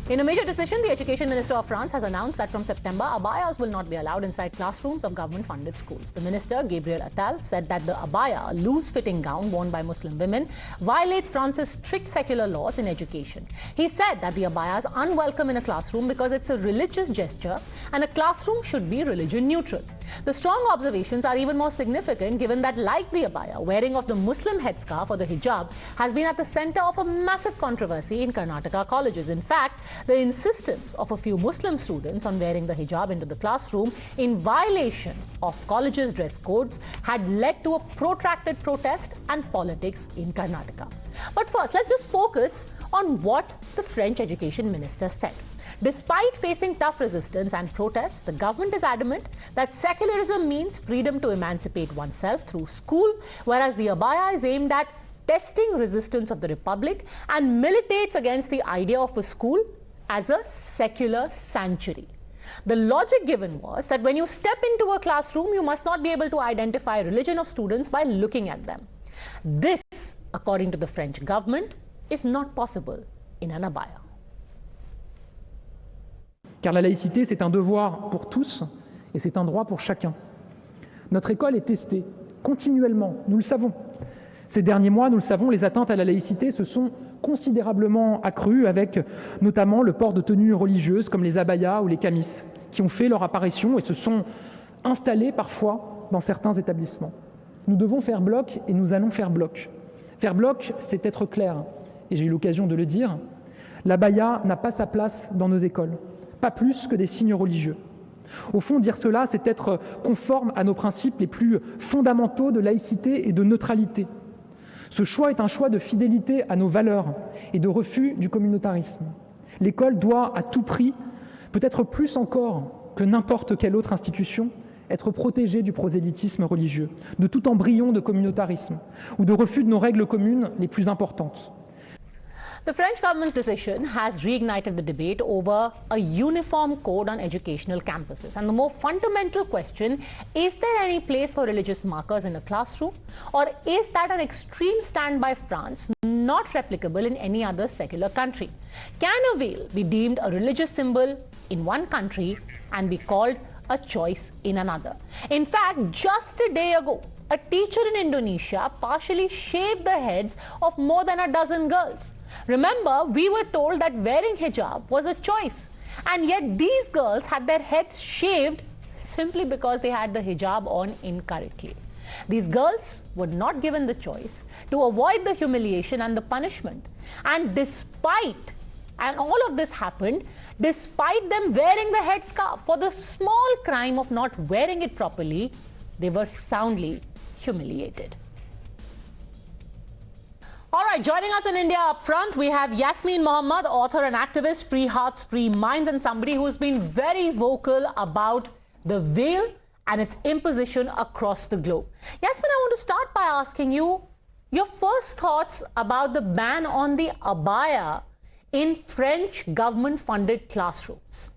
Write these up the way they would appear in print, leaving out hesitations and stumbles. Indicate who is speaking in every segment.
Speaker 1: In a major decision, the Education Minister of France has announced that from September, abayas will not be allowed inside classrooms of government-funded schools. The minister, Gabriel Attal, said that the abaya, a loose-fitting gown worn by Muslim women, violates France's strict secular laws in education. He said that the abaya is unwelcome in a classroom because it's a religious gesture and a classroom should be religion-neutral. The strong observations are even more significant given that, like the abaya, wearing of the Muslim headscarf or the hijab has been at the center of a massive controversy in Karnataka colleges. In fact, the insistence of a few Muslim students on wearing the hijab into the classroom in violation of colleges' dress codes had led to a protracted protest and politics in Karnataka. But first, let's just focus on what the French education minister said. Despite facing tough resistance and protests, the government is adamant that secularism means freedom to emancipate oneself through school, whereas the abaya is aimed at testing resistance of the republic and militates against the idea of a school as a secular sanctuary. The logic given was that when you step into a classroom, you must not be able to identify religion of students by looking at them. This, according to the French government, is not possible in an abaya.
Speaker 2: Car la laïcité, c'est un devoir pour tous et c'est un droit pour chacun. Notre école est testée continuellement, nous le savons. Ces derniers mois, nous le savons, les atteintes à la laïcité se sont considérablement accrues avec notamment le port de tenues religieuses comme les abayas ou les camis qui ont fait leur apparition et se sont installés parfois dans certains établissements. Nous devons faire bloc et nous allons faire bloc. Faire bloc, c'est être clair. Et j'ai eu l'occasion de le dire, l'abaya n'a pas sa place dans nos écoles. Pas plus que des signes religieux. Au fond, dire cela, c'est être conforme à nos principes les plus fondamentaux de laïcité et de neutralité. Ce choix est un choix de fidélité à nos valeurs et de refus du communautarisme. L'école doit à tout prix, peut-être plus encore que n'importe quelle autre institution, être protégée du prosélytisme religieux, de tout embryon de communautarisme ou de refus de nos règles communes les plus importantes.
Speaker 1: The French government's decision has reignited the debate over a uniform code on educational campuses. And the more fundamental question, is there any place for religious markers in a classroom? Or is that an extreme stand by France, not replicable in any other secular country? Can a veil be deemed a religious symbol in one country and be called a choice in another? In fact, just a day ago, a teacher in Indonesia partially shaved the heads of more than a dozen girls. Remember, we were told that wearing hijab was a choice, and yet these girls had their heads shaved simply because they had the hijab on incorrectly. These girls were not given the choice to avoid the humiliation and the punishment. And all of this happened despite them wearing the headscarf. For the small crime of not wearing it properly, they were soundly humiliated. All right, joining us in India Upfront, we have Yasmine Mohammed, author and activist, Free Hearts, Free Minds, and somebody who's been very vocal about the veil and its imposition across the globe. Yasmine, I want to start by asking you your first thoughts about the ban on the abaya in French government-funded classrooms.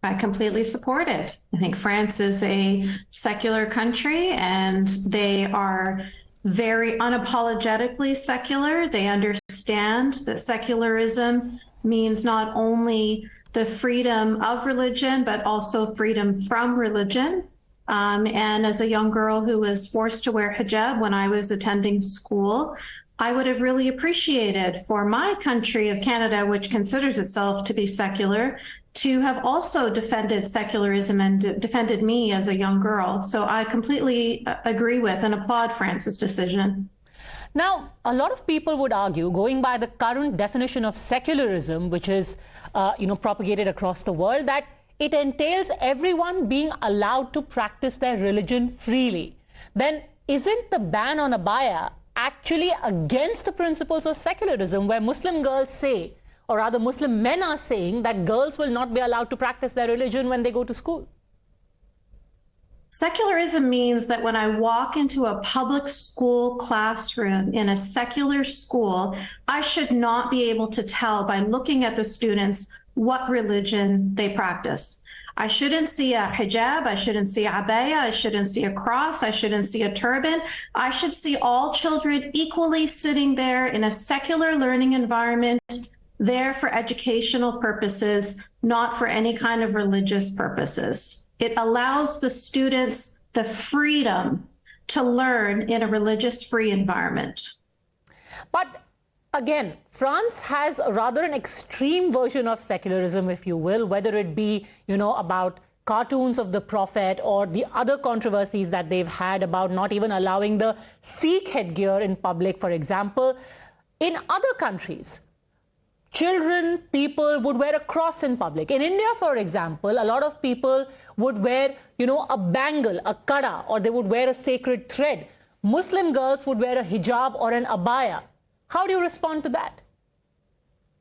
Speaker 3: I completely support it. I think France is a secular country and they are very unapologetically secular. They understand that secularism means not only the freedom of religion, but also freedom from religion. And as a young girl who was forced to wear hijab when I was attending school, I would have really appreciated for my country of Canada, which considers itself to be secular, to have also defended secularism and defended me as a young girl. So I completely agree with and applaud France's decision.
Speaker 1: Now, a lot of people would argue, going by the current definition of secularism, which is propagated across the world, that it entails everyone being allowed to practice their religion freely. Then isn't the ban on abaya actually against the principles of secularism, where Muslim girls say, or rather Muslim men are saying, that girls will not be allowed to practice their religion when they go to school?
Speaker 3: Secularism means that when I walk into a public school classroom in a secular school, I should not be able to tell by looking at the students what religion they practice. I shouldn't see a hijab, I shouldn't see abaya, I shouldn't see a cross, I shouldn't see a turban. I should see all children equally sitting there in a secular learning environment, there for educational purposes, not for any kind of religious purposes. It allows the students the freedom to learn in a religious-free environment.
Speaker 1: But again, France has rather an extreme version of secularism, if you will, whether it be, about cartoons of the Prophet or the other controversies that they've had about not even allowing the Sikh headgear in public, for example. In other countries, children, people would wear a cross in public. In India, for example, a lot of people would wear, a bangle, a kada, or they would wear a sacred thread. Muslim girls would wear a hijab or an abaya. How do you respond to that?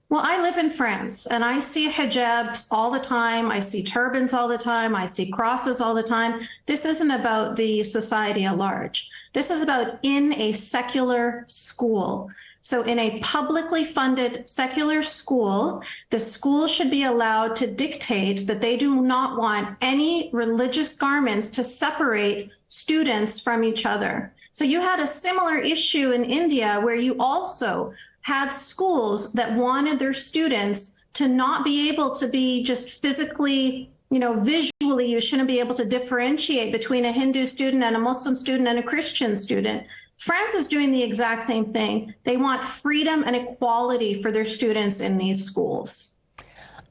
Speaker 3: Well, I live in France and I see hijabs all the time. I see turbans all the time. I see crosses all the time. This isn't about the society at large. This is about in a secular school. So in a publicly funded secular school, the school should be allowed to dictate that they do not want any religious garments to separate students from each other. So you had a similar issue in India where you also had schools that wanted their students to not be able to be just physically, visually, you shouldn't be able to differentiate between a Hindu student and a Muslim student and a Christian student. France is doing the exact same thing. They want freedom and equality for their students in these schools.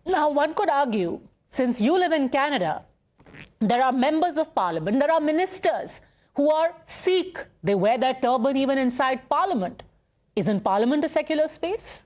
Speaker 1: Now, one could argue, since you live in Canada, there are members of parliament, there are ministers who are Sikh. They wear their turban even inside parliament. Isn't parliament a secular space?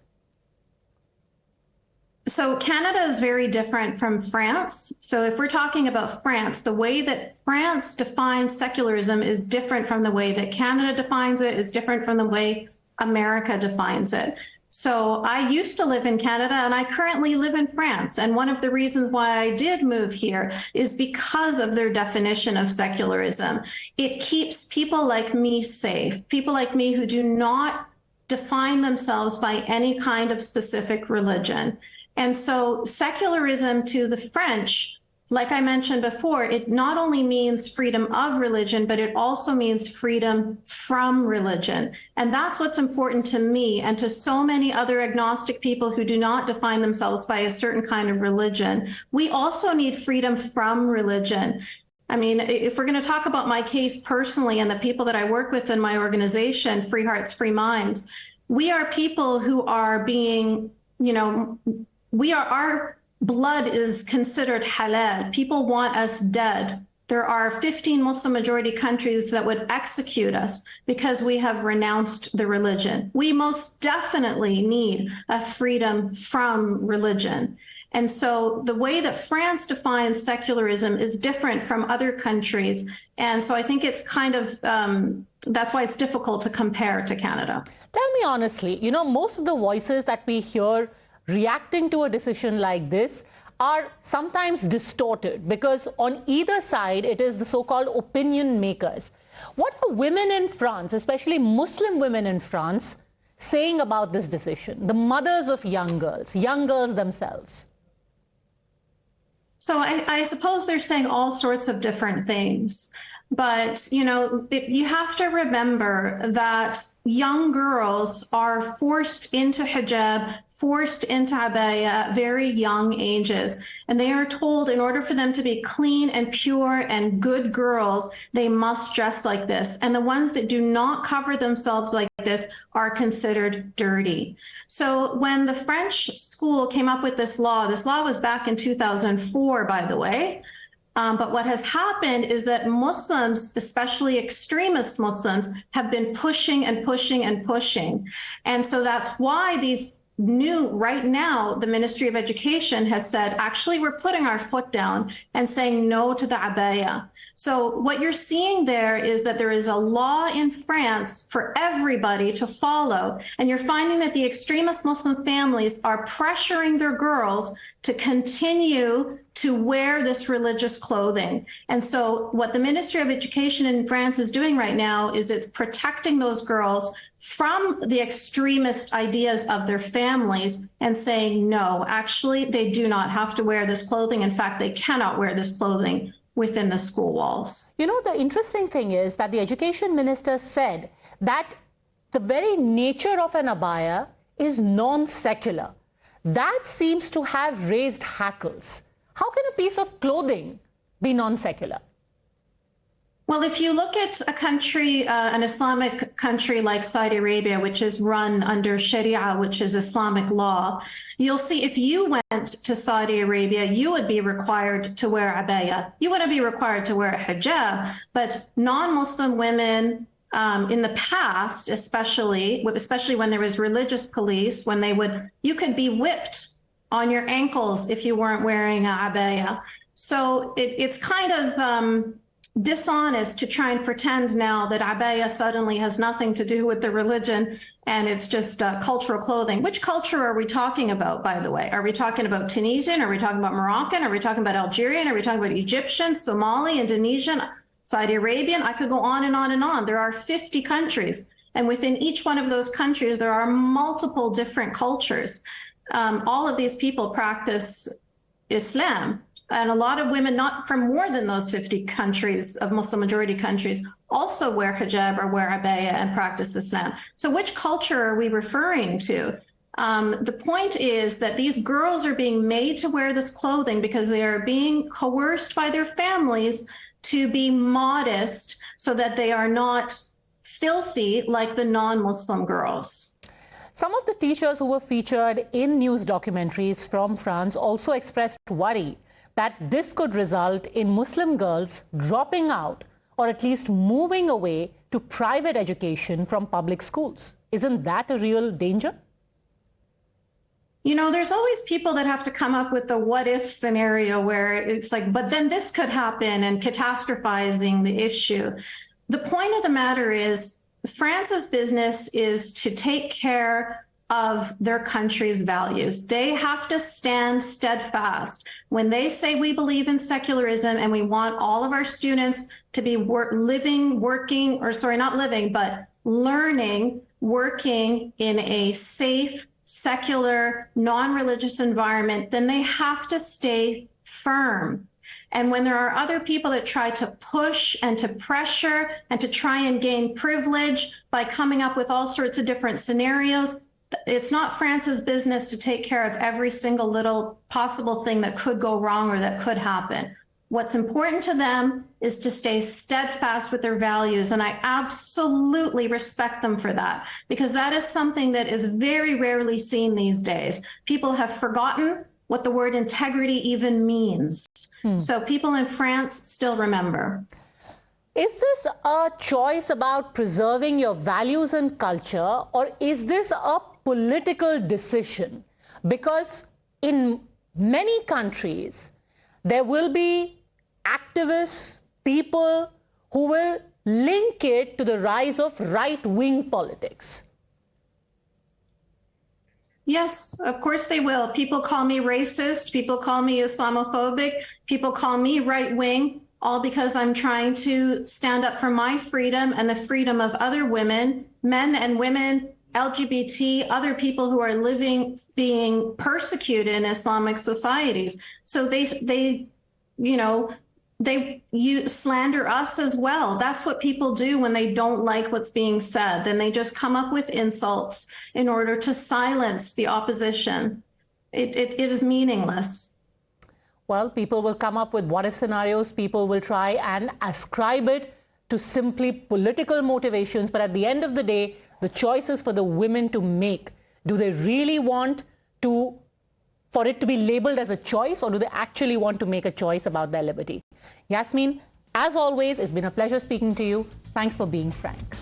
Speaker 3: So Canada is very different from France. So if we're talking about France, the way that France defines secularism is different from the way that Canada defines it, is different from the way America defines it. So I used to live in Canada and I currently live in France. And one of the reasons why I did move here is because of their definition of secularism. It keeps people like me safe, people like me who do not define themselves by any kind of specific religion. And so secularism to the French, like I mentioned before, it not only means freedom of religion, but it also means freedom from religion. And that's what's important to me and to so many other agnostic people who do not define themselves by a certain kind of religion. We also need freedom from religion. I mean, if we're going to talk about my case personally and the people that I work with in my organization, Free Hearts, Free Minds, we are people who are being, our blood is considered halal. People want us dead. There are 15 Muslim majority countries that would execute us because we have renounced the religion. We most definitely need a freedom from religion. And so the way that France defines secularism is different from other countries. And so I think it's kind of, that's why it's difficult to compare to Canada.
Speaker 1: Tell me honestly, most of the voices that we hear reacting to a decision like this are sometimes distorted because on either side, it is the so-called opinion makers. What are women in France, especially Muslim women in France, saying about this decision? The mothers of young girls themselves.
Speaker 3: So I suppose they're saying all sorts of different things. But, you have to remember that young girls are forced into hijab, forced into abaya at very young ages. And they are told in order for them to be clean and pure and good girls, they must dress like this. And the ones that do not cover themselves like this are considered dirty. So when the French school came up with this law was back in 2004, by the way. But what has happened is that Muslims, especially extremist Muslims, have been pushing and pushing and pushing. And so that's why right now, the Ministry of Education has said, actually, we're putting our foot down and saying no to the abaya. So what you're seeing there is that there is a law in France for everybody to follow. And you're finding that the extremist Muslim families are pressuring their girls to continue to wear this religious clothing. And so what the Ministry of Education in France is doing right now is it's protecting those girls from the extremist ideas of their families and saying, no, actually, they do not have to wear this clothing. In fact, they cannot wear this clothing within the school walls.
Speaker 1: The interesting thing is that the education minister said that the very nature of an abaya is non-secular. that seems to have raised hackles. How can a piece of clothing be non-secular?
Speaker 3: Well, if you look at a country, an Islamic country like Saudi Arabia, which is run under Sharia, which is Islamic law, you'll see if you went to Saudi Arabia, you would be required to wear abaya. You wouldn't be required to wear a hijab, but non-Muslim women in the past, especially when there was religious police, when you could be whipped on your ankles if you weren't wearing a abaya. So it's kind of dishonest to try and pretend now that abaya suddenly has nothing to do with the religion and it's just cultural clothing. Which culture are we talking about, by the way? Are we talking about Tunisian? Are we talking about Moroccan? Are we talking about Algerian? Are we talking about Egyptian, Somali, Indonesian, Saudi Arabian? I could go on and on and on. There are 50 countries. And within each one of those countries, there are multiple different cultures. All of these people practice Islam. And a lot of women, not from more than those 50 countries of Muslim majority countries, also wear hijab or wear abaya and practice Islam. So which culture are we referring to? The point is that these girls are being made to wear this clothing because they are being coerced by their families to be modest so that they are not filthy like the non-Muslim girls.
Speaker 1: Some of the teachers who were featured in news documentaries from France also expressed worry that this could result in Muslim girls dropping out or at least moving away to private education from public schools. Isn't that a real danger?
Speaker 3: You know, there's always people that have to come up with the what if scenario where it's like, but then this could happen, and catastrophizing the issue. The point of the matter is France's business is to take care of their country's values. They have to stand steadfast. When they say we believe in secularism and we want all of our students to be learning, working in a safe, secular, non-religious environment, then they have to stay firm. And when there are other people that try to push and to pressure and to try and gain privilege by coming up with all sorts of different scenarios, it's not France's business to take care of every single little possible thing that could go wrong or that could happen. What's important to them is to stay steadfast with their values, and I absolutely respect them for that, because that is something that is very rarely seen these days. People have forgotten what the word integrity even means. So people in France still remember.
Speaker 1: Is this a choice about preserving your values and culture, or is this a political decision? Because in many countries, there will be activists, people who will link it to the rise of right-wing politics.
Speaker 3: Yes, of course they will. People call me racist. People call me Islamophobic. People call me right-wing, all because I'm trying to stand up for my freedom and the freedom of other women, men and women, LGBT, other people who are being persecuted in Islamic societies. So they slander us as well. That's what people do when they don't like what's being said. Then they just come up with insults in order to silence the opposition. It is meaningless.
Speaker 1: Well, people will come up with what-if scenarios. People will try and ascribe it to simply political motivations. But at the end of the day, the choice is for the women to make. Do they really want for it to be labeled as a choice, or do they actually want to make a choice about their liberty? Yasmine, as always, it's been a pleasure speaking to you. Thanks for being frank.